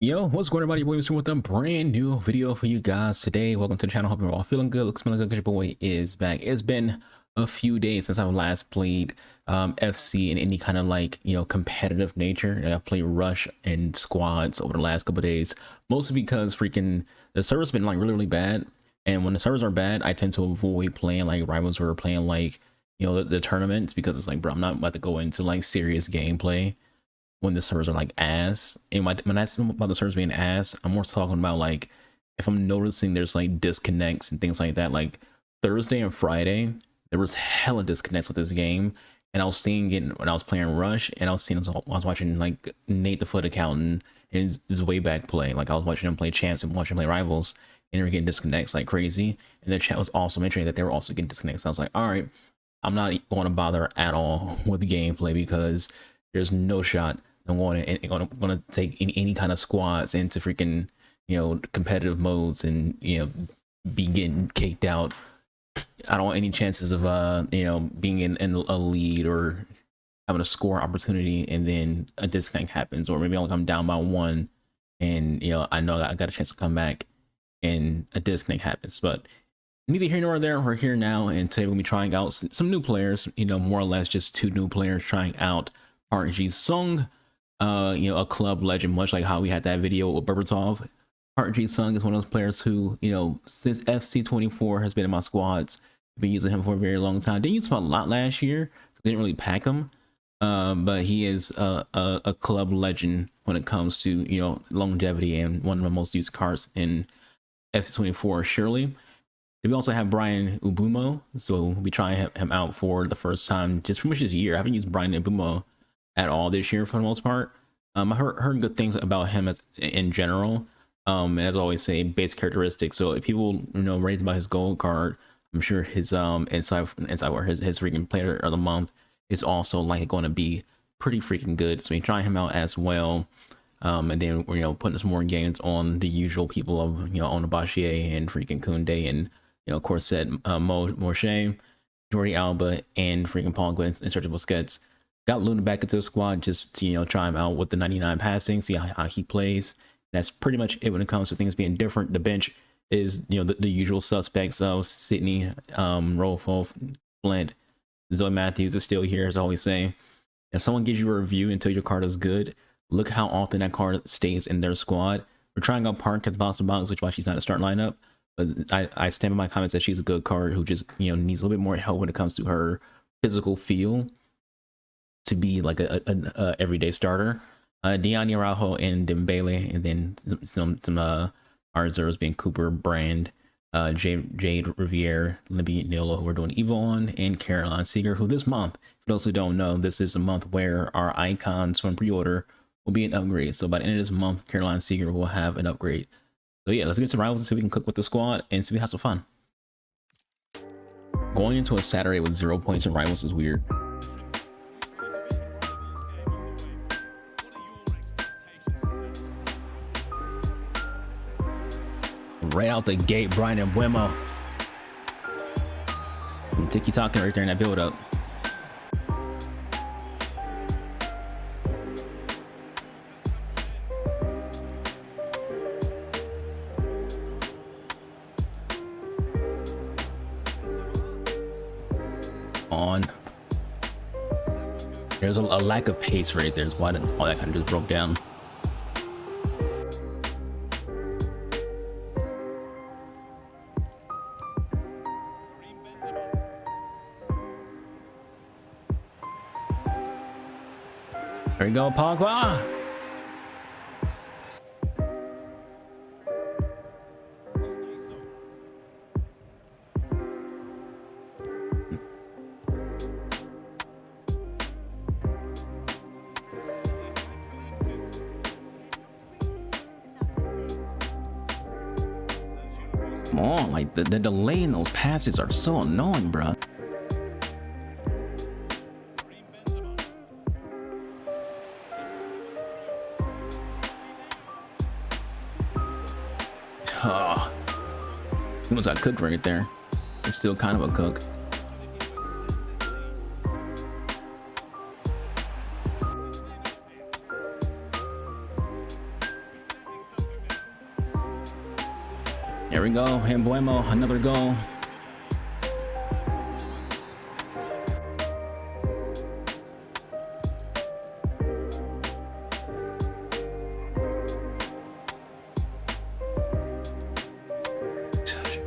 Yo, what's going on, everybody? Boy, Mr. with a brand new video for you guys today. Welcome to the channel. Hope you're all feeling good. Looks smelling good. Your boy is back. It's been a few days since I last played FC in any kind of competitive nature. I've played Rush and squads over the last couple of days, mostly because freaking the server's been like really bad. And when the servers are bad, I tend to avoid playing like rivals or playing like the tournaments, because it's like, bro, I'm not about to go into like serious gameplay when the servers are like ass. And when I say about the servers being ass, I'm more talking about like if I'm noticing there's like disconnects and things like that. Like Thursday and Friday, there was hella disconnects with this game, and I was seeing it when I was playing Rush, and I was watching like Nate the Foot Accountant and his way back play. Like I was watching him play Champs and watching him play Rivals, and they were getting disconnects like crazy. And the chat was also mentioning that they were also getting disconnects. So I was like, all right, I'm not going to bother at all with the gameplay, because there's no shot I'm going to take any kind of squads into freaking competitive modes and be getting kicked out. I don't want any chances of being in a lead or having a score opportunity and then a disconnect happens, or maybe I'll come down by one and I know I got a chance to come back and a disconnect happens. But neither here nor there, we're here now, and today we'll be trying out some new players, more or less just two new players trying out Park Mbeumo, a club legend, much like how we had that video with Berbatov. Park Mbeumo is one of those players who, since FC24 has been in my squads, I've been using him for a very long time. Didn't use him a lot last year, didn't really pack him, but he is a club legend when it comes to longevity, and one of the most used cards in FC24, surely. We also have Park Mbeumo, so we'll be trying him out for the first time just pretty much this year. I haven't used Park Mbeumo at all this year for the most part. I heard good things about him in general. And as I always say, base characteristics. So if people rate about his gold card, I'm sure his inside or his freaking player of the month is also like going to be pretty freaking good. So we're trying him out as well. And then we're putting some more games on the usual people of Onabashi and freaking Kunde and Corset, Moshe, Jordi Alba, and freaking Paul Glenn and Sergio Busquets. Got Luna back into the squad just to try him out with the 99 passing, see how he plays. That's pretty much it when it comes to things being different. The bench is the usual suspects of Sydney, Rolfo, Flint, Zoe Matthews is still here, as I always say. If someone gives you a review until your card is good, look how often that card stays in their squad. We're trying out Park as bounce to box, which is why she's not a start lineup. But I stand by my comments that she's a good card who just needs a little bit more help when it comes to her physical feel to be like a everyday starter. Diani Araujo and Dembele, and then some our reserves being Cooper, Brand, Jade Riviere, Libby Nilo, who we're doing Evo on, and Caroline Seeger, who this month, for those who don't know, this is the month where our icons from pre-order will be an upgrade. So by the end of this month, Caroline Seeger will have an upgrade. So yeah, let's get some rivals and see if we can cook with the squad and see if we have some fun. Going into a Saturday with 0 points in rivals is weird. Right out the gate, Park Mbeumo. And tiki-taka right there in that build-up. On. There's a lack of pace right there. Is why all that kind of just broke down. There you go, Pogba. Come on, like the delay in those passes are so annoying, bro. Oh, he almost got cooked right there. It's still kind of a cook. There we go. Mbeumo, another goal.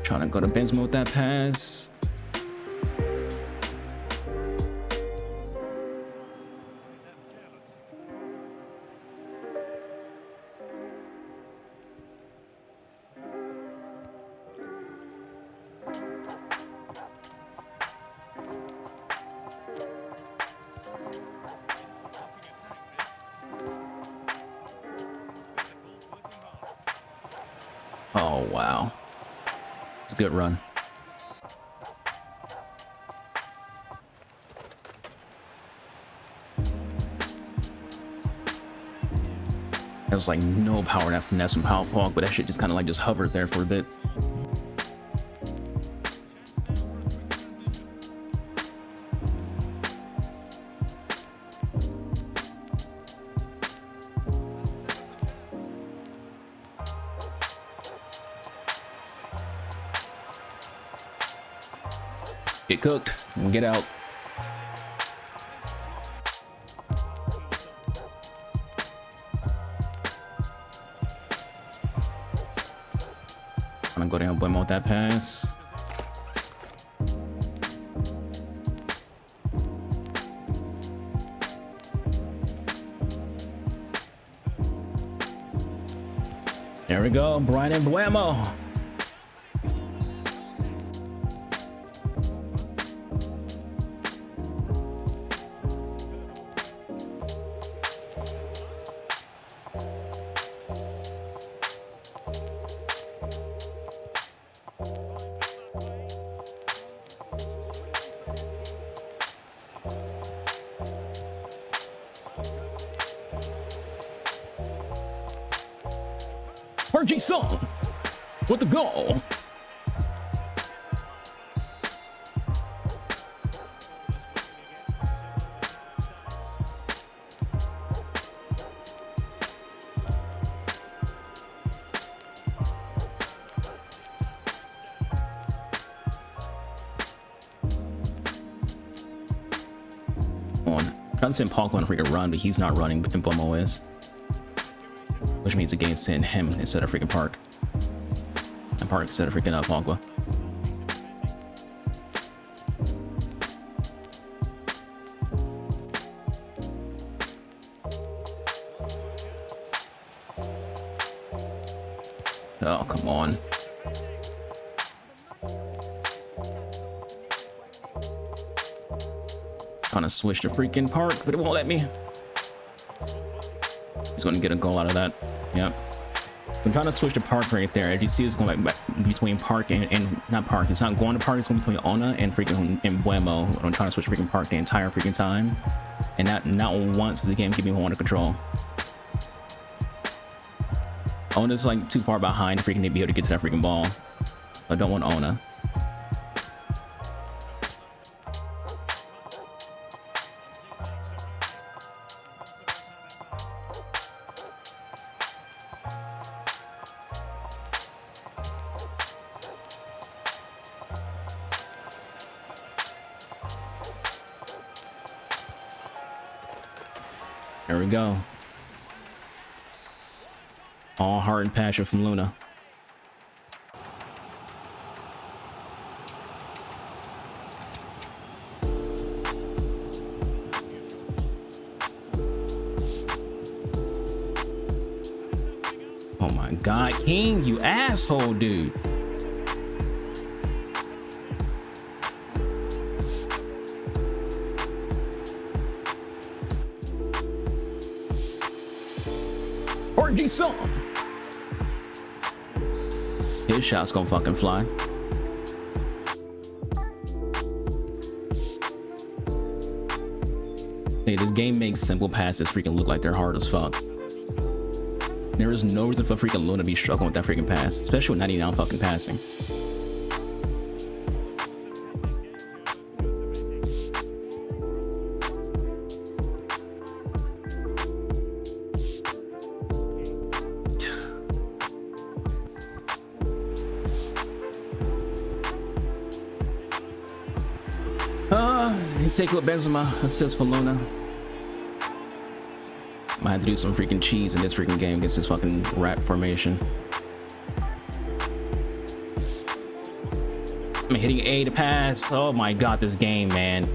Trying to go to Benzema with that pass. Oh, wow. It's a good run. There was like no power in that finesse from Park, but that shit just kind of like just hovered there for a bit. Get cooked and get out. I'm gonna go down Mbeumo with that pass. There we go, Park Mbeumo. RG Song with the goal. I'm trying to send Park on a freaking run, but he's not running, but Mbeumo is. Which means the game send him instead of freaking Park. And Park instead of freaking Pogba. Oh, come on. Trying to switch to freaking Park, but it won't let me. He's going to get a goal out of that. Yep. I'm trying to switch to Park right there. As you see, it's going back between Park and not Park. It's not going to Park. It's going between Ona and freaking Mbeumo. I'm trying to switch to freaking Park the entire freaking time, and not once does the game give me one to control. Ona's like too far behind to freaking be able to get to that freaking ball. I don't want Ona. There we go. All heart and passion from Luna. Oh my God, King, you asshole, dude. RG Song. His shot's gonna fucking fly. Hey, this game makes simple passes freaking look like they're hard as fuck. There is no reason for freaking Luna to be struggling with that freaking pass, especially with 99 fucking passing. take what Benzema assists for Luna. Might have to do some freaking cheese in this freaking game against this fucking rat formation. I'm hitting A to pass. Oh my god, this game, man.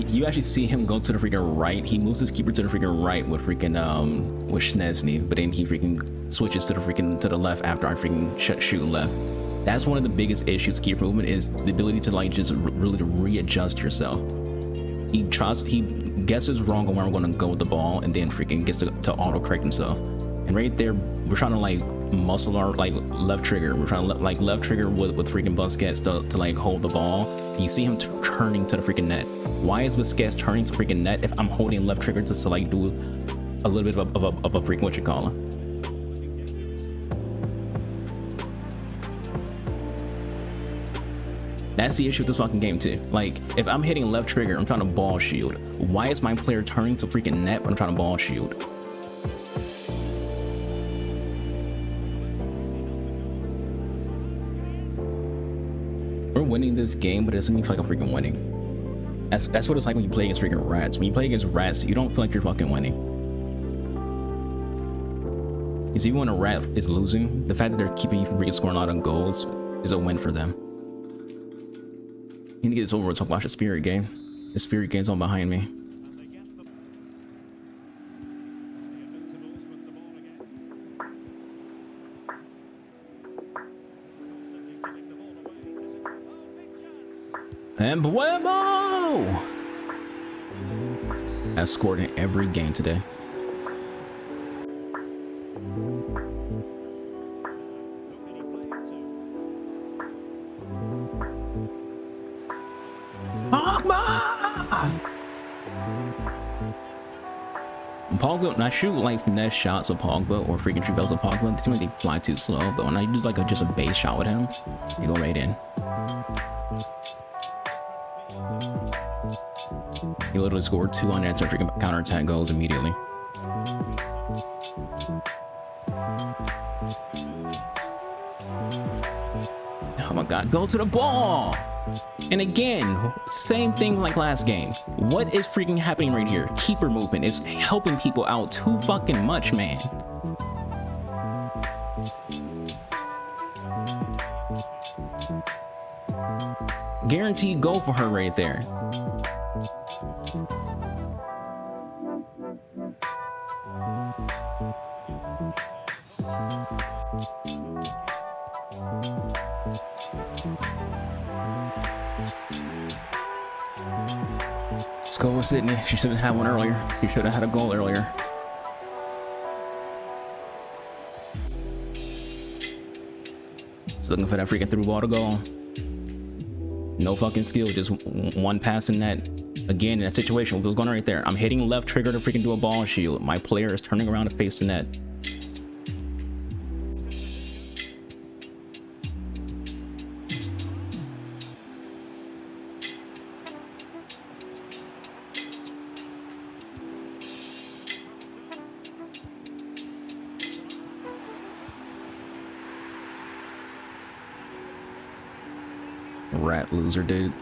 You actually see him go to the freaking right. He moves his keeper to the freaking right with freaking with Szczesny, but then he freaking switches to the left after I freaking shoot left. That's one of the biggest issues with keeper movement, is the ability to like just really to readjust yourself. He guesses wrong on where I'm going to go with the ball, and then freaking gets to auto correct himself. And right there, we're trying to like muscle our like left trigger. We're trying to like left trigger with freaking Busquets to like hold the ball. And you see him turning to the freaking net. Why is Busquets turning to freaking net if I'm holding left trigger just to like do a little bit of a freaking what you call it? That's the issue with this fucking game too. Like, if I'm hitting left trigger, I'm trying to ball shield. Why is my player turning to freaking net when I'm trying to ball shield? We're winning this game, but it doesn't even feel like I'm freaking winning. That's what it's like when you play against freaking rats. When you play against rats, you don't feel like you're fucking winning. Because even when a rat is losing, the fact that they're keeping you from freaking scoring a lot of goals is a win for them. You need to get this over with so I can watch the Spirit game. The Spirit game's all behind me. And Mbeumo has scored in every game today. Pogba, when I shoot like finesse shots with Pogba or freaking tree bells with Pogba, it seems like they fly too slow, but when I do like just a base shot with him, they go right in. He literally scored 2 unanswered freaking counterattack goals immediately. Oh my god, go to the ball! And again, same thing like last game. What is freaking happening right here? Keeper movement is helping people out too fucking much, man. Guaranteed goal for her right there. Let's go with Sydney. She should have had one earlier. She should have had a goal earlier. Just looking for that freaking through ball to go. No fucking skill, just one pass in that. Again, in that situation, what was going on right there? I'm hitting left trigger to freaking do a ball shield. My player is turning around to face the net. Rat loser, dude.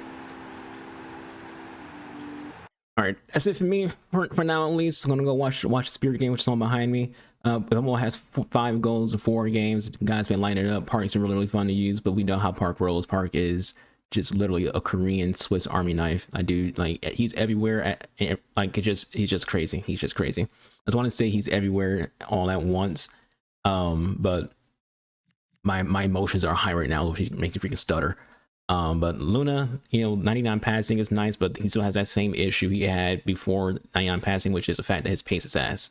All right, that's it for me for now. At least I'm gonna go watch the Spirit game, which is on behind me. Venmo has 5 goals in 4 games. The guys been lining it up. Park's been really fun to use, but we know how Park rolls. Park is just literally a Korean Swiss Army knife. I do like he's everywhere. Like he's just crazy. He's just crazy. I just want to say he's everywhere all at once. But my emotions are high right now, which makes me freaking stutter. But Luna, 99 passing is nice, but he still has that same issue he had before 99 passing, which is the fact that his pace is ass.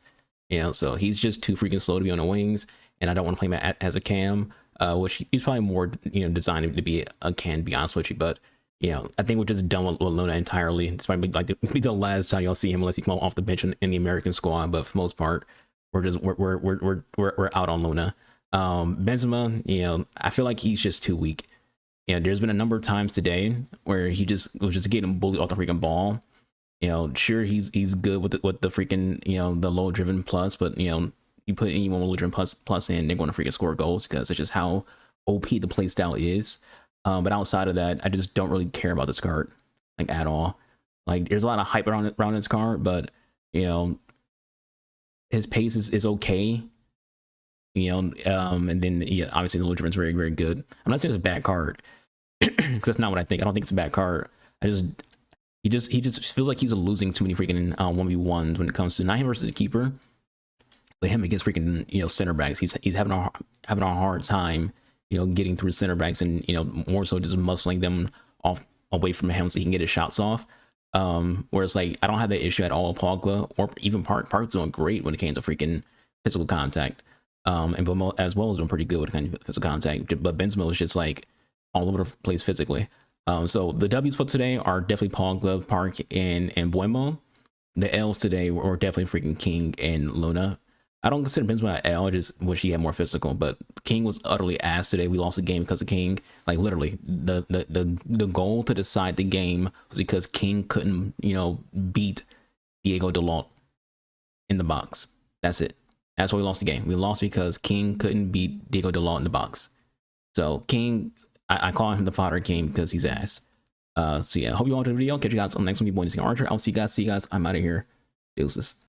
So he's just too freaking slow to be on the wings, and I don't want to play him as a cam, which he's probably more, designed to be a cam, to be honest with you. But, I think we're just done with Luna entirely. This might be like the last time y'all see him unless he come off the bench in the American squad. But for the most part, we're out on Luna. Benzema, I feel like he's just too weak. You know, there's been a number of times today where he just was just getting bullied off the freaking ball. You know, sure he's good with the freaking, you know, the low driven plus, but you know, you put anyone with low driven plus in, they're going to freaking score goals because it's just how OP the play style is. But outside of that, I just don't really care about this card like at all. Like there's a lot of hype around this card, but you know, his pace is okay. You know, and then yeah, obviously the low driven is very, very good. I'm not saying it's a bad card because that's not what I think. I don't think it's a bad card. He just feels like he's losing too many freaking 1v1s when it comes to not him versus the keeper, but him against freaking, you know, center backs. He's having a hard time, you know, getting through center backs and, you know, more so just muscling them off away from him so he can get his shots off. Whereas like I don't have that issue at all with Pogba or even Park. Park's doing great when it came to freaking physical contact. And Mbeumo as well is doing pretty good with kind of physical contact. But Benzema is just like all over the place physically. So the W's for today are definitely Pogba, Park, and Mbeumo. The L's today were definitely freaking King and Luna. I don't consider Benzema an L, I just wish he had more physical. But King was utterly ass today. We lost the game because of King. Like literally, the goal to decide the game was because King couldn't, you know, beat Diego Dalot in the box. That's it. That's why we lost the game. We lost because King couldn't beat Diego Dalot in the box. So King, I call him the fodder king because he's ass. So yeah, hope you all enjoyed the video. Catch you guys on the next one. Be boy, Archer. I'll see you guys. I'm out of here. Deuces.